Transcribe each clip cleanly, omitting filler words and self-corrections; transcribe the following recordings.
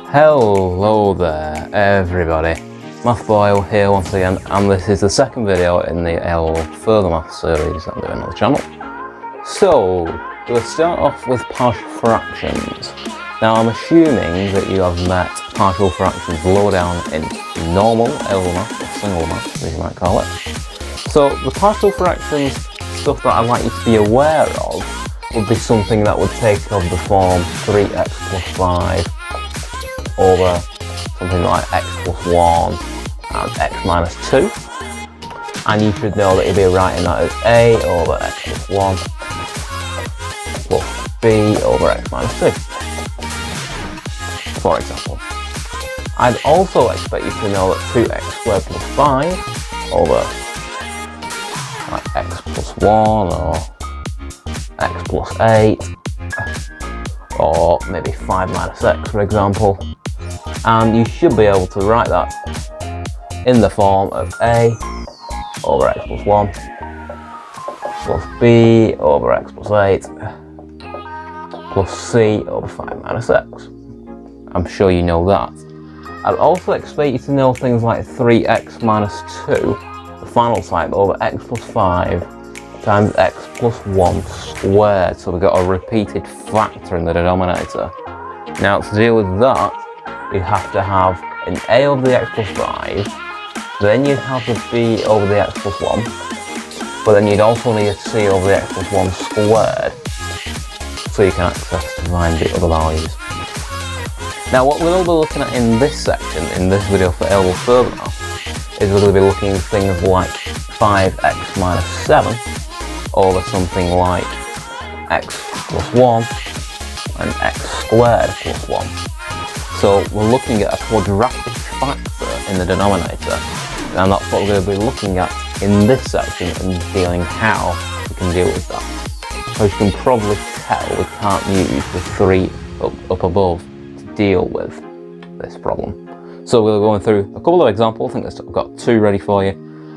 Hello there everybody, Math Boyle here once again, and this is the second video in the L Further Math series I'm doing on the channel. So, we'll start off with partial fractions. Now I'm assuming that you have met partial fractions low down in normal L math, or single math as you might call it. So the partial fractions stuff that I'd like you to be aware of would be something that would take on the form 3x plus 5 over something like x plus 1 and x minus 2. And you should know that you'll be writing that as a over x plus 1 plus b over x minus 2, for example. I'd also expect you to know that 2x squared plus 5 over like x plus 1 or x plus 8 or maybe 5 minus x, for example. And you should be able to write that in the form of a over x plus 1 plus b over x plus 8 plus c over 5 minus x. I'm sure you know that. I'd also expect you to know things like 3x minus 2, the final type, over x plus 5 times x plus 1 squared. So we've got a repeated factor in the denominator. Now to deal with that, you'd have to have an a over the x plus 5, then you'd have the b over the x plus 1, but then you'd also need a c over the x plus 1 squared, so you can access to find the other values. Now what we'll be looking at in this section, in this video for L Further Math, is we're going to be looking at things like 5x minus 7 over something like x plus 1 and x squared plus 1. So we're looking at a quadratic factor in the denominator, and that's what we're going to be looking at in this section and feeling how we can deal with that. So as you can probably tell, we can't use the 3 up above to deal with this problem. So we're going through a couple of examples. I think I've got 2 ready for you,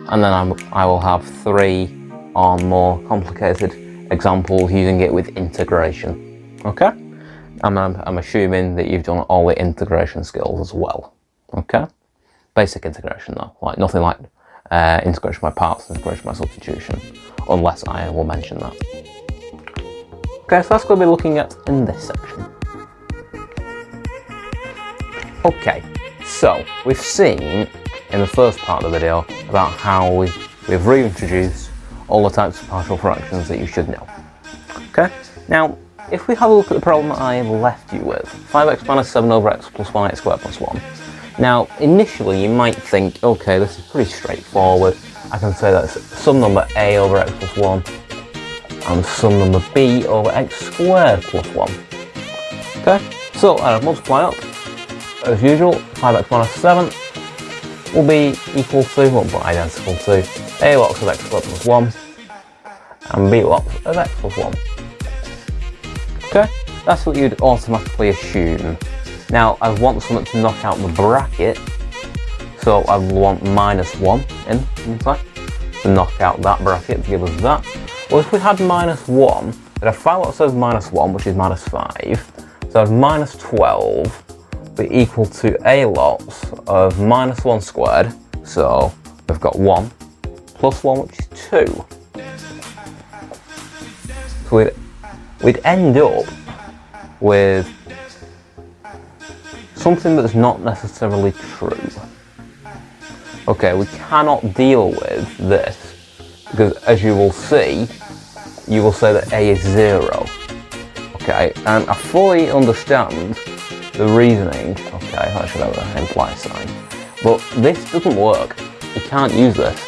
and then I will have 3 on more complicated examples using it with integration. Okay? And I'm assuming that you've done all the integration skills as well. Okay? Basic integration though, like nothing like integration by parts, integration by substitution, unless I will mention that. Okay, so that's going to be looking at in this section. Okay, so we've seen in the first part of the video about how we've reintroduced all the types of partial fractions that you should know. Okay, now if we have a look at the problem that I have left you with, 5x minus 7 over x plus 1x squared plus 1. Now, initially you might think, okay, this is pretty straightforward. I can say that's some number a over x plus 1 and some number b over x squared plus 1. Okay, so I'll multiply up. As usual, 5x minus 7 will be equal to, well, identical to, a lots of x squared plus 1 and b lots of x plus 1. Okay, that's what you'd automatically assume. Now I want something to knock out the bracket, so I want minus 1 inside to knock out that bracket to give us that. Well, if we had minus 1, we'd have 5 lots of minus 1, which is minus 5, so I'd minus 12 be equal to a lots of minus 1 squared, so we've got 1 plus 1, which is 2. So we'd end up with something that's not necessarily true. Okay, we cannot deal with this because, as you will see, you will say that a is 0. Okay, and I fully understand the reasoning. Okay, I should have an imply sign. But this doesn't work. You can't use this.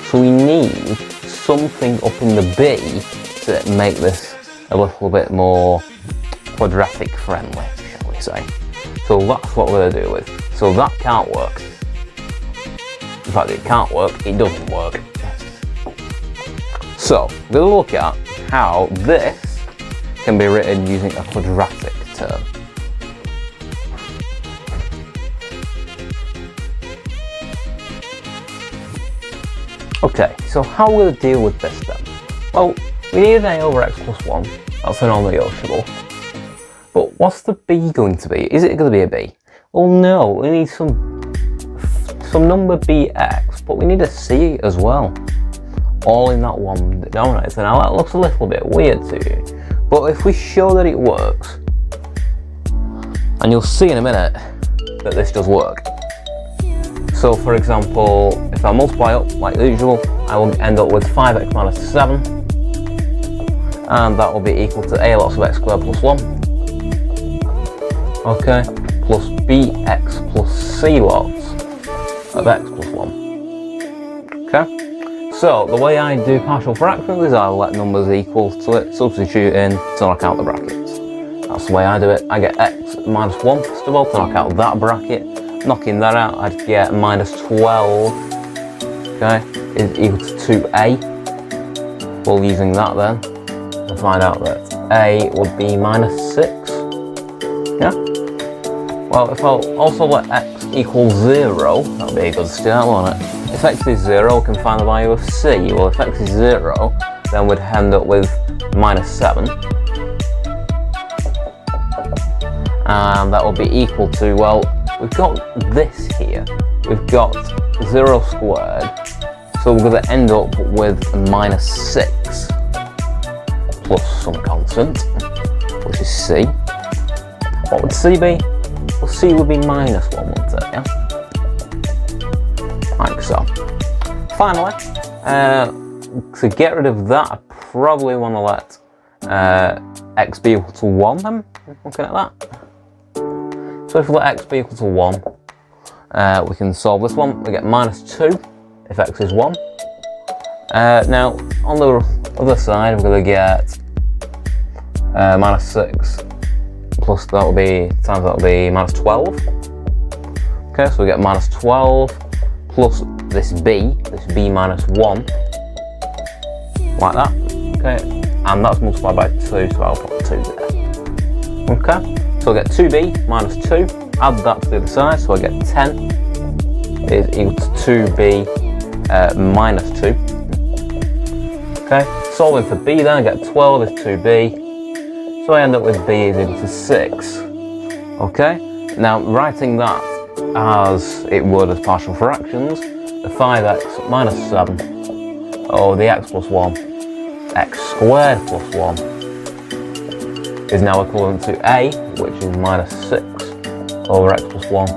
So we need something up in the b to make this a little bit more quadratic friendly, shall we say. So that's what we're going to do with. So that can't work. In fact, it can't work, it doesn't work. So we're going to look at how this can be written using a quadratic term. Okay, so how are we going to deal with this then? Well, we need an a over x plus 1, that's a non-negotiable. But what's the b going to be? Is it going to be a b? Well, no, we need some number bx, but we need a c as well. All in that one denominator. Now that looks a little bit weird to you, but if we show that it works, and you'll see in a minute that this does work. So for example, if I multiply up like usual, I will end up with 5x minus 7, and that will be equal to a lots of x squared plus 1, okay, plus bx plus c lots of x plus 1, okay. So the way I do partial fractions is I let numbers equal to it, substitute in to knock out the brackets. That's the way I do it. I get x minus 1 first of all to knock out that bracket. Knocking that out, I'd get minus 12, okay, is equal to 2a. Well, using that then, we'll find out that a would be minus 6, yeah? Well, if I'll also let x equal 0, that'll be a good start, won't it? If x is 0, we can find the value of c. Well, if x is 0, then we'd end up with minus 7. And that will be equal to, well, we've got this here. We've got 0 squared. So we're going to end up with minus 6 plus some constant, which is c. What would c be? Well, c would be minus 1, wouldn't it? Yeah? Like so. Finally, to get rid of that, I probably want to let x be equal to 1 then, looking at that. So if we let x be equal to 1, we can solve this one. We get minus 2 if x is 1. Now, on the other side, we're going to get minus 6 plus that will be, times that will be minus 12. Okay, so we get minus 12 plus this b minus 1, like that, okay, and that's multiplied by 2, so I'll put 2 there. Okay, so I get 2b minus 2, add that to the other side, so I get 10 is equal to 2b minus 2. Okay, solving for b then, I get 12 is 2b, so I end up with b is equal to 6. Okay, now writing that as it would as partial fractions, the 5x minus 7, or the x plus 1, x squared plus 1, is now equivalent to a, which is minus 6 over x plus 1,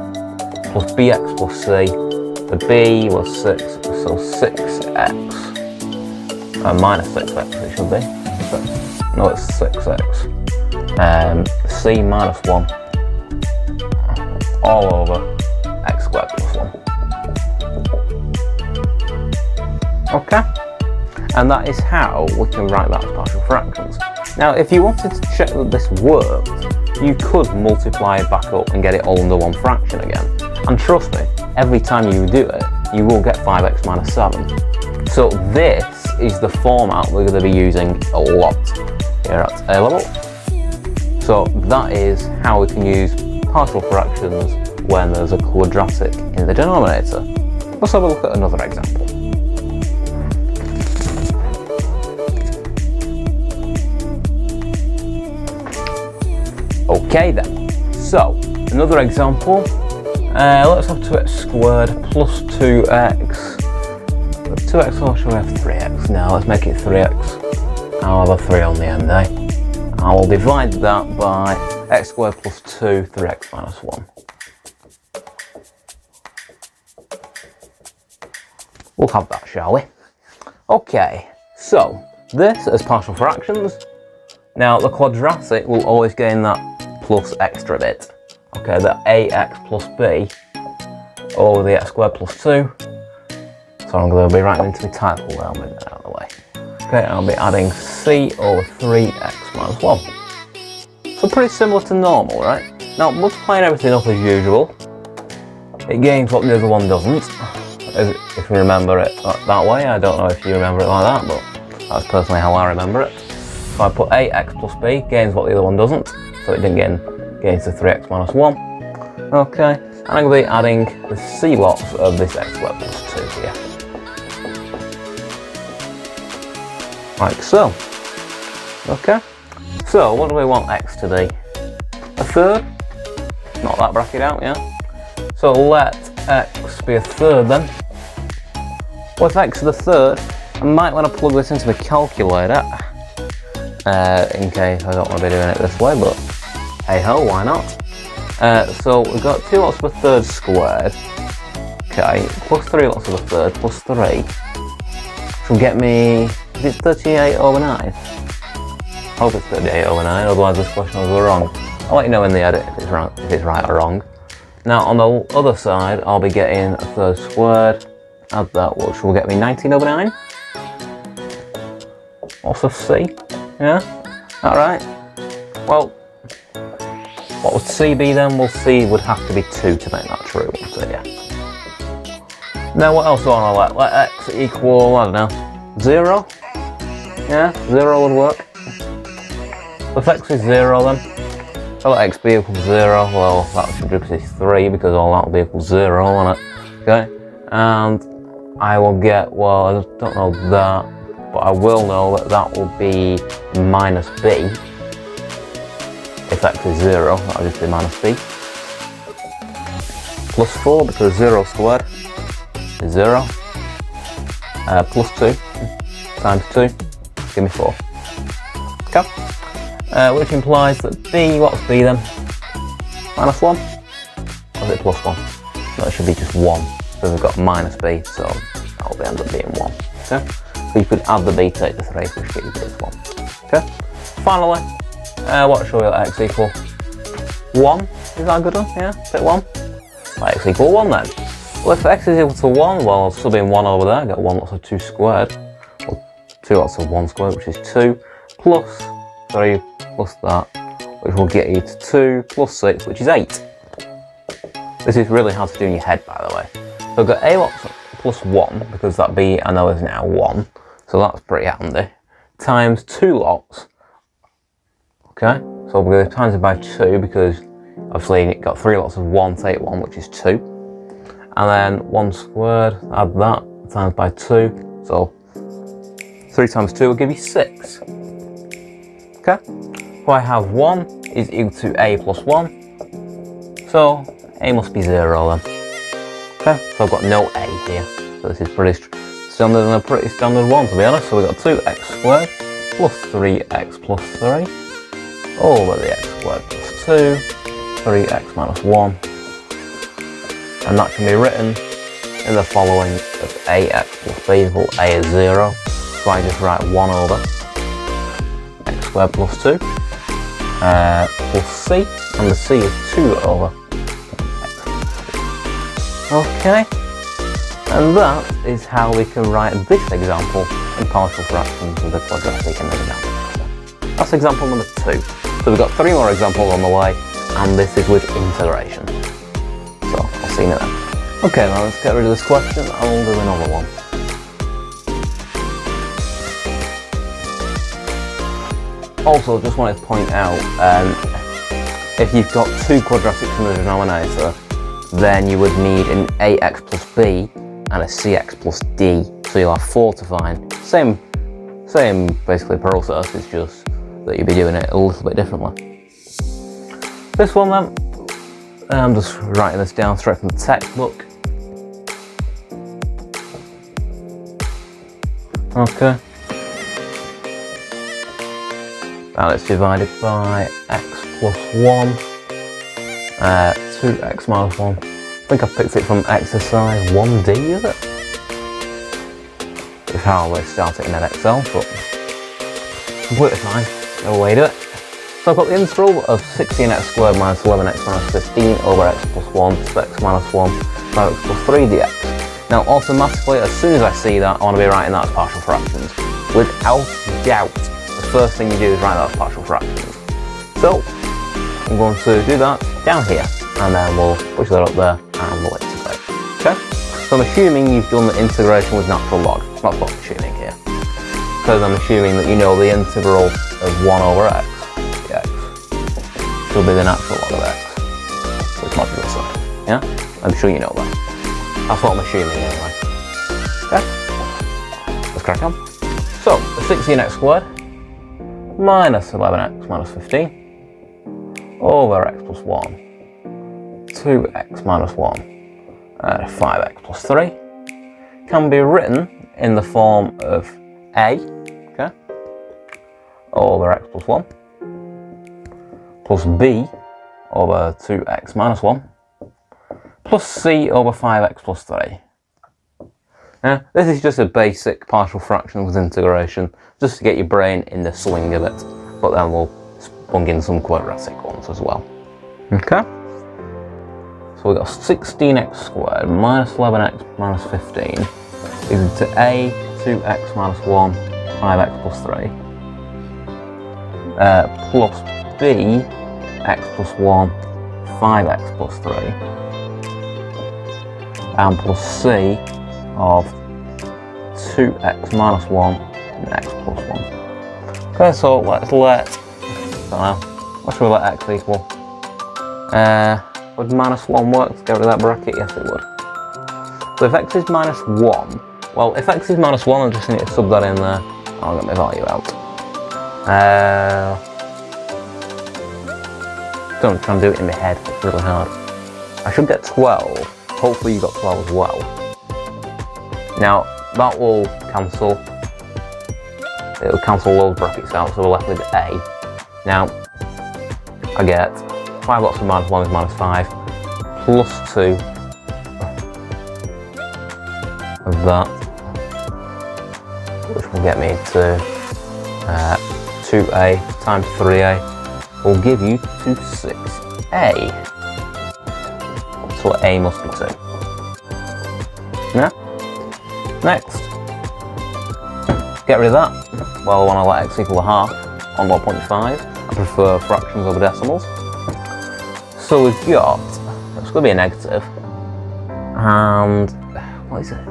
plus bx plus c. The b was 6, so 6x, minus 6x it should be. No, it's 6x. C minus 1, all over x squared plus 1. Okay, and that is how we can write that as partial fractions. Now, if you wanted to check that this worked, you could multiply it back up and get it all under one fraction again. And trust me, every time you do it, you will get 5x minus 7. So this is the format we're going to be using a lot here at A level. So that is how we can use partial fractions when there's a quadratic in the denominator. Let's have a look at another example. Okay then, so another example, let's have 2x squared plus 2x. 2x, or should we have 3x? Now let's make it 3x. I'll have a 3 on the end, eh? I will divide that by x squared plus 2, 3x minus 1. We'll have that, shall we? Okay, so this is partial fractions. Now the quadratic will always gain that plus extra bit. Okay, the ax plus b over the x squared plus 2. So I'm going to be writing into the title there, I'll move that out of the way. Okay, I'll be adding c over 3x minus 1. So pretty similar to normal, right? Now multiplying everything up as usual, it gains what the other one doesn't. If you remember it that way, I don't know if you remember it like that, but that's personally how I remember it. So I put ax plus b gains what the other one doesn't, so it didn't gains the 3x minus 1. Okay, and I'm going to be adding the c lots of this x squared plus 2 here. Like so. Okay, so what do we want x to be? A third? Knock that bracket out, yeah? So let x be a third then. Well, if x is a third, I might want to plug this into the calculator in case I don't want to be doing it this way, but hey ho, why not? So we've got 2 lots of a third squared, okay, plus 3 lots of a third plus 3, which will get me, is it 38 over 9? I hope it's 38 over 9, otherwise this question will go wrong. I'll let you know in the edit if it's right or wrong. Now on the other side, I'll be getting a third squared, add that, which will get me 19 over 9. What's the C? Yeah? Alright. Well, what would C be then? Well, C would have to be 2 to make that true, wouldn't it? Yeah. Now what else do I want to let x equal, I don't know, 0? Yeah, 0 would work. So if x is 0 then, so let x be equal to 0, well that should be 3 because all that will be equal to 0, won't it? Okay, and I will get, well I just don't know that, but I will know that that will be minus b. If x is 0, that will just be minus b. Plus 4 because 0 squared is 0. Plus 2 times 2, give me 4. Okay. Which implies that b, what's b then? Minus 1? Or is it plus 1? No, it should be just 1. So we've got minus b, so that will end up being 1. Okay? So you could add the b, take the 3, which gives you b as 1. Okay? Finally, what should we let x equal? 1? Is that a good one? Yeah? Pick 1? Let x equal 1 then. Well, if x is equal to 1, well, I'll still be in 1 over there. I get 1 lots of 2 squared. Or 2 lots of 1 squared, which is 2. Plus 3 plus that, which will get you to 2 plus 6, which is 8. This is really hard to do in your head, by the way. So I've got a lots plus 1, because that b I know is now 1. So that's pretty handy. Times 2 lots. Okay, so we're going to times it by 2 because obviously it got 3 lots of 1, take 1, which is 2. And then 1 squared, add that, times by 2. So 3 times 2 will give you 6. Okay, so I have 1 is equal to a plus 1. So a must be 0 then. Okay, so I've got no a here. So this is pretty standard and a pretty standard one, to be honest. So we've got 2x squared plus 3x plus 3. Over the x squared plus 2, 3x minus 1, and that can be written in the following as ax plus b equal a is 0, so I just write 1 over x squared plus 2 plus c, and the c is 2 over x. Okay, and that is how we can write this example in partial fractions with a quadratic and example. That's example number 2. So we've got 3 more examples on the way, and this is with integration. So I'll see you in a minute. Okay, now let's get rid of this question and we'll do another one. Also, just wanted to point out, if you've got 2 quadratics in the denominator, then you would need an ax plus b and a cx plus d. So you'll have 4 to find. Same basically process, it's just that you'll be doing it a little bit differently. This one then, I'm just writing this down straight from the textbook. Okay. Now it's divided by x plus 1, 2x minus 1. I think I picked it from exercise 1D, is it? It's how they start it in Edexcel, but completely fine. No way to do it. So I've got the integral of 16x squared minus 11x minus 15 over x plus 1 plus x minus 1 times x plus 3 dx. Now automatically, as soon as I see that, I want to be writing that as partial fractions. Without doubt, the first thing you do is write that as partial fractions. So I'm going to do that down here, and then we'll push that up there and we'll integrate. Okay? So I'm assuming you've done the integration with natural log. That's what I'm assuming here. Because I'm assuming that you know the integral of 1 over x, dx, will be the natural log of x, with modular sign. Yeah? I'm sure you know that. That's what I'm assuming anyway. Okay? Let's crack on. So, the 16x squared minus 11x minus 15 over x plus 1 2x minus 1, 5x plus 3, can be written in the form of a, okay, over x plus 1, plus b over 2x minus 1, plus c over 5x plus 3. Now, this is just a basic partial fraction with integration, just to get your brain in the swing of it, but then we'll bung in some quadratic ones as well. Okay? So we've got 16x squared minus 11x minus 15 equal to a 2x minus 1, 5x plus 3, plus b x plus 1, 5x plus 3, and plus c of 2x minus 1 and x plus 1. Okay, so let's let, what should we let x equal? Would minus 1 work to get rid of that bracket? Yes, it would. So if x is minus 1, well, if x is minus 1, I just need to sub that in there. I'll get my value out. Don't try and do it in my head, it's really hard. I should get 12. Hopefully you got 12 as well. Now, that will cancel. It'll cancel those brackets out, so we're left with a. Now, I get 5 lots of minus 1 is minus 5, plus 2 of that, which will get me to 2a times 3a will give you to 6a. So a must be 2. Yeah? Next, get rid of that. Well, when I let x equal a half on 0.5, I prefer fractions over decimals. So we've got, it's going to be a negative, and what is it?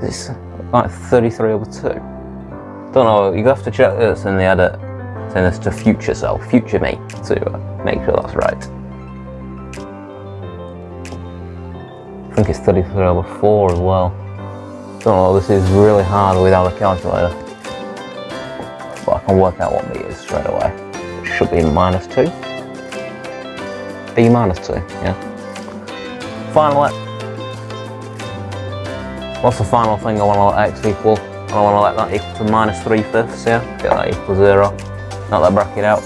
Is this like 33 over 2? Don't know, you have to check this in the edit, saying this to future self, future me, to make sure that's right. I think it's 33 over 4 as well. Don't know, this is really hard without a calculator. But I can work out what b is straight away. It should be minus 2. b minus 2, yeah. Finally, what's the final thing I want to let x equal? I want to let that equal to minus 3/5, yeah? Get that equal to 0. Knock that bracket out.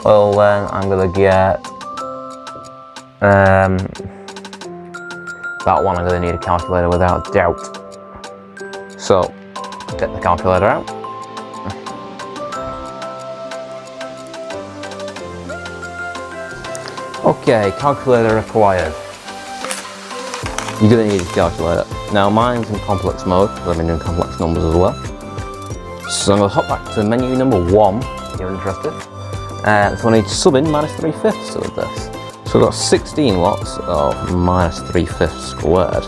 Well then, I'm going to get... that one I'm going to need a calculator without doubt. So, get the calculator out. Okay, calculator required. You're going to need a calculator. Now mine's in complex mode, because I've been doing complex numbers as well. So I'm going to hop back to menu number 1, if you're interested. So I need to sub in minus 3/5 with this. So we've got 16 lots of minus 3/5 squared.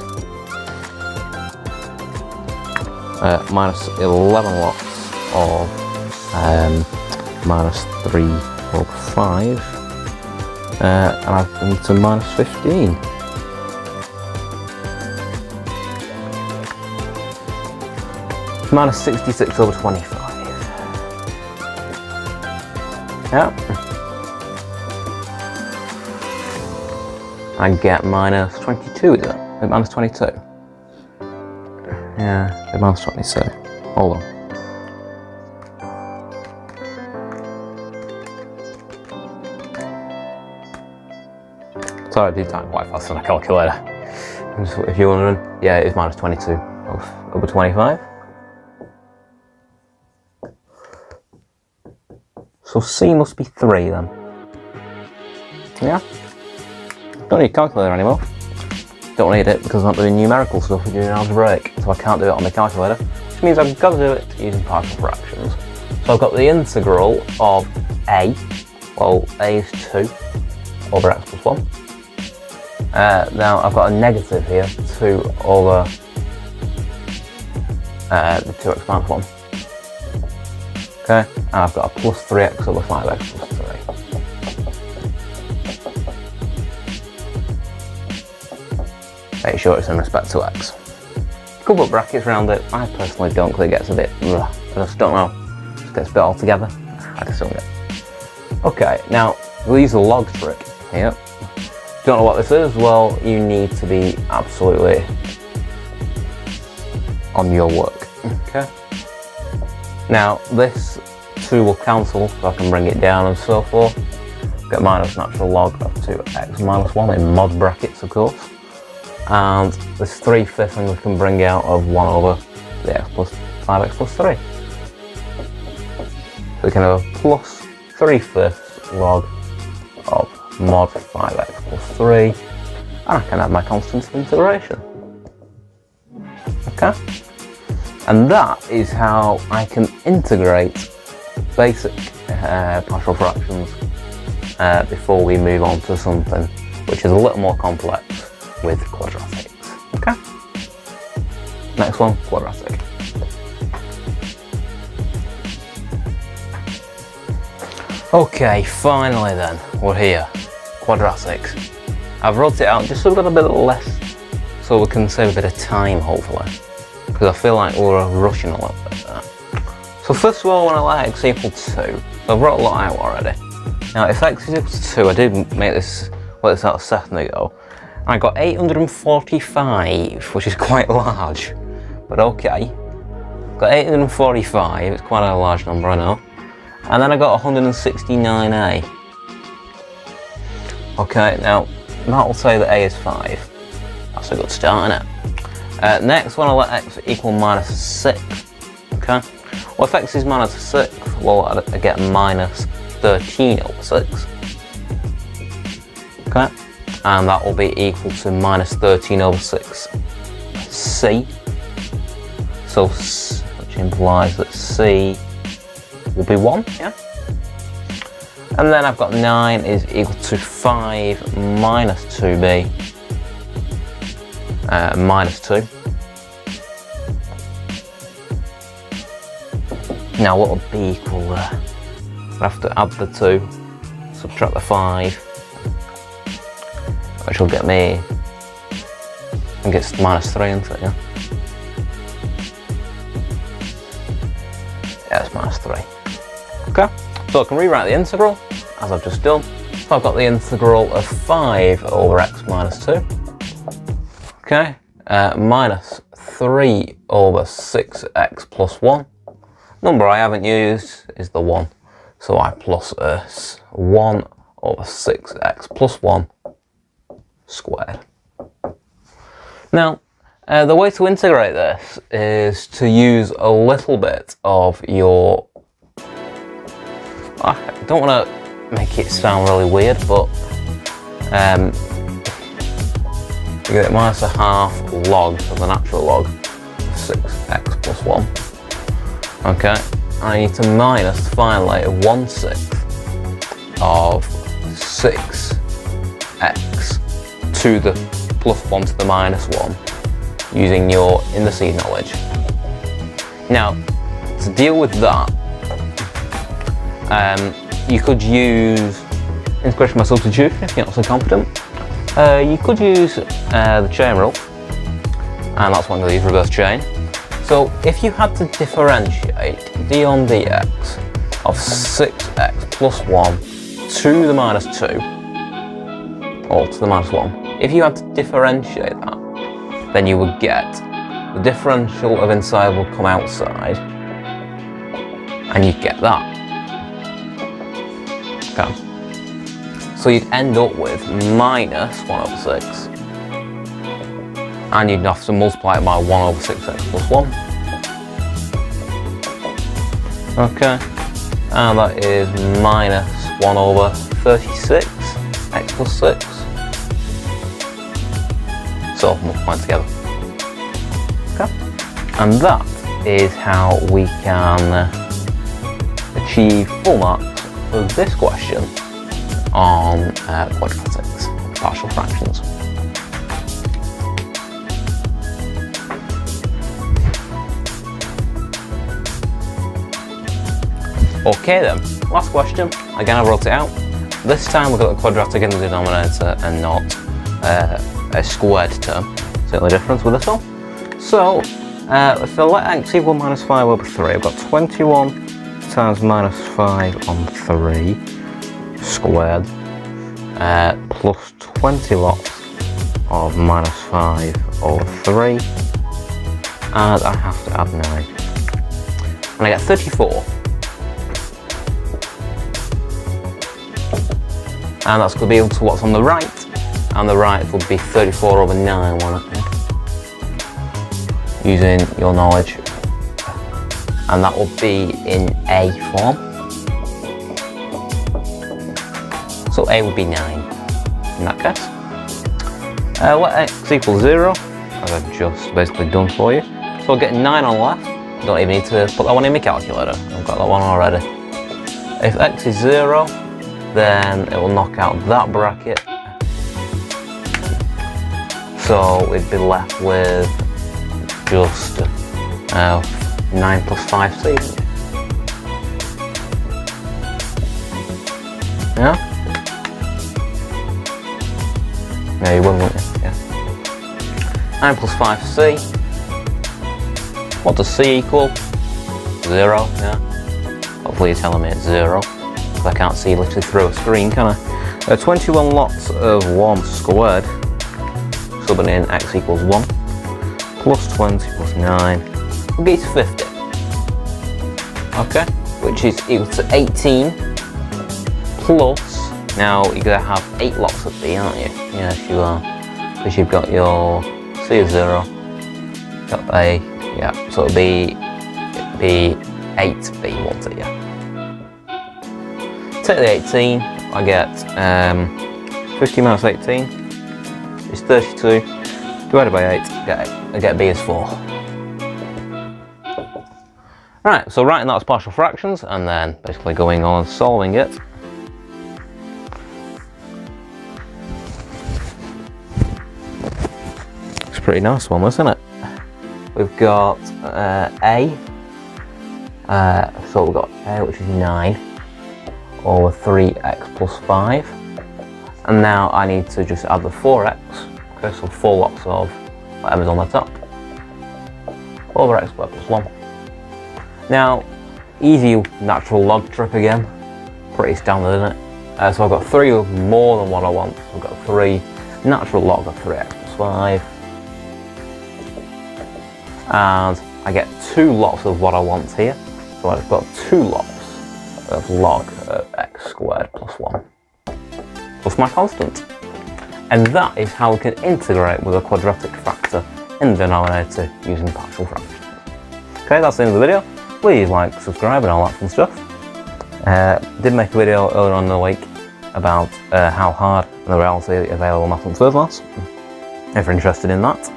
Minus 11 lots of minus 3 over 5. And I need to minus 15. Minus 66 over 25. Yeah. I get minus 22, is it? Minus 22. Yeah, minus 22. Hold on. Sorry, I do time quite fast on a calculator. If you're wondering, yeah, it is minus 22 over 25. So C must be 3 then. Yeah. Don't need a calculator anymore. Don't need it because I'm not doing numerical stuff during algebraic, so I can't do it on the calculator, which means I've got to do it using partial fractions. So I've got the integral of a, well, a is 2 over x plus 1. Now I've got a negative here, 2 over the 2x minus 1. Okay, and I've got a plus 3x over 5x plus 3. Make sure it's in respect to x. Couple of brackets around it. I personally don't because it gets a bit, I just don't know. It just gets a bit all together. I just don't get it. Okay, now we'll use the log trick here. Don't know what this is? Well, you need to be absolutely on your work. Okay. Now this 2 will cancel, so I can bring it down and so forth. Get minus natural log of 2x minus 1 in mod brackets, of course. And this 3/5 thing we can bring out of 1 over the x plus 5x plus 3. So we can have a plus 3/5 log of mod 5x plus 3, and I can have my constants of integration. Okay? And that is how I can integrate basic partial fractions before we move on to something which is a little more complex with quadratics. Okay? Next one, quadratic. Okay, finally then, we're here. Quadratics. I've wrote it out just so we've got a bit less, so we can save a bit of time, hopefully. Because I feel like we're rushing a little bit there. So first of all, when I let x equal 2, so I've wrote a lot out already. Now if x is equal to 2, I did make this, work this out a second ago. I got 845, which is quite large, but okay. Got 845, it's quite a large number, I know. And then I got 169a. Okay, now that will say that a is 5. That's a good start, isn't it? Next, when I let x equal minus 6. Okay, well if x is minus 6, well I get minus 13 over 6. Okay, and that will be equal to minus 13 over 6 c. So, which implies that c will be 1, yeah? And then I've got 9 is equal to 5 minus 2b minus 2. Now what would be equal there? I have to add the 2, subtract the 5, which will get me, I think it's minus 3, isn't it, yeah? Yeah, it's minus 3. Okay, so I can rewrite the integral, as I've just done. So I've got the integral of 5 over x minus 2. Okay, minus 3 over 6x plus 1. Number I haven't used is the 1. So I plus 1 over 6x plus 1 squared. Now, the way to integrate this is to use a little bit of your... I don't want to make it sound really weird, but you get minus a half log of the natural log of 6x plus 1. Okay, I need to minus finally 1/6 of 6x to the plus 1 to the minus 1 using your indices knowledge. Now, to deal with that, you could use integration by substitution if you're not so confident. You could use the chain rule, and that's what I'm going to use, reverse chain. So if you had to differentiate d on dx of 6x plus 1 to the minus 2, or to the minus 1, if you had to differentiate that, then you would get the differential of inside will come outside, and you'd get that. Okay. So you'd end up with minus 1 over 6. And you'd have to multiply it by 1 over 6x plus 1. Okay. And that is minus 1 over 36 x plus 6. So multiply together. Okay. And that is how we can achieve full marks for this question on quadratics, partial fractions. Okay then, last question. Again, I wrote it out. This time we've got the quadratic in the denominator and not a squared term. See the difference with this one? So, if I let x equal minus 5 over 3, I've got 21 times minus 5 on 3 squared plus 20 lots of minus 5 over 3, and I have to add 9. And I get 34. And that's going to be equal to what's on the right, and the right would be 34 over 9, won't it? Using your knowledge. And that will be in A form. So A would be 9 in that case. Let x equal 0, as I've just basically done for you. So I'll get 9 on the left. Don't even need to put that one in my calculator. I've got that one already. If x is 0, then it will knock out that bracket. So we'd be left with just 9 plus 5c. Yeah? Yeah, you will, won't you? Yeah. 9 plus 5c. What does c equal? 0, yeah. Hopefully you're telling me it's 0. I can't see literally through a screen, can I? 21 lots of 1 squared, subbing in x equals 1, plus 20 plus 9, will get you to 50. Okay, which is equal to 18, plus, now you're going to have 8 lots of b, aren't you? Yes, you are, because you've got your c is 0, got a, yeah, so it'll be 8b, won't it, yeah. Take the 18, I get 50 minus 18 is 32, divided by 8, I get b is 4. Right, so writing that as partial fractions and then basically going on and solving it. It's a pretty nice one, isn't it? We've got a, so we've got a, which is 9. Over 3x plus 5, and now I need to just add the 4x, okay, so 4 lots of whatever's on the top, over x squared plus 1. Now, easy natural log trick again, pretty standard, isn't it? So I've got 3 of more than what I want, so I've got 3 natural log of 3x plus 5, and I get 2 lots of what I want here, so I've got 2 lots of log of x squared plus 1 plus my constant. And that is how we can integrate with a quadratic factor in the denominator using partial fractions. Okay, that's the end of the video. Please like, subscribe and all that fun stuff. Did make a video earlier on in the week about how hard and the reality of available maths and first class, if you're interested in that.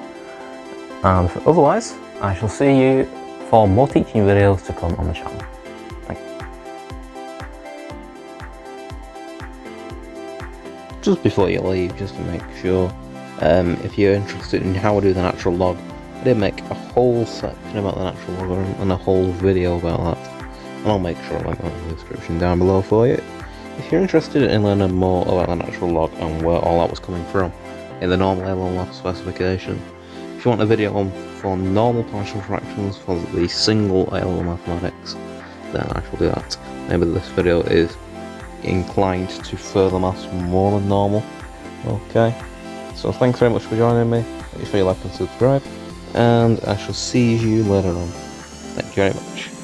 And otherwise, I shall see you for more teaching videos to come on the channel. Just before you leave, just to make sure, if you're interested in how I do the natural log, I did make a whole section about the natural log and a whole video about that, and I'll make sure I link that in the description down below for you. If you're interested in learning more about the natural log and where all that was coming from in the normal A-level math specification, if you want a video on for normal partial fractions for the single A-level mathematics, then I shall do that. Maybe this video is inclined to further maths more than normal. Okay, so thanks very much for joining me. Make sure you like and subscribe, and I shall see you later on. Thank you very much.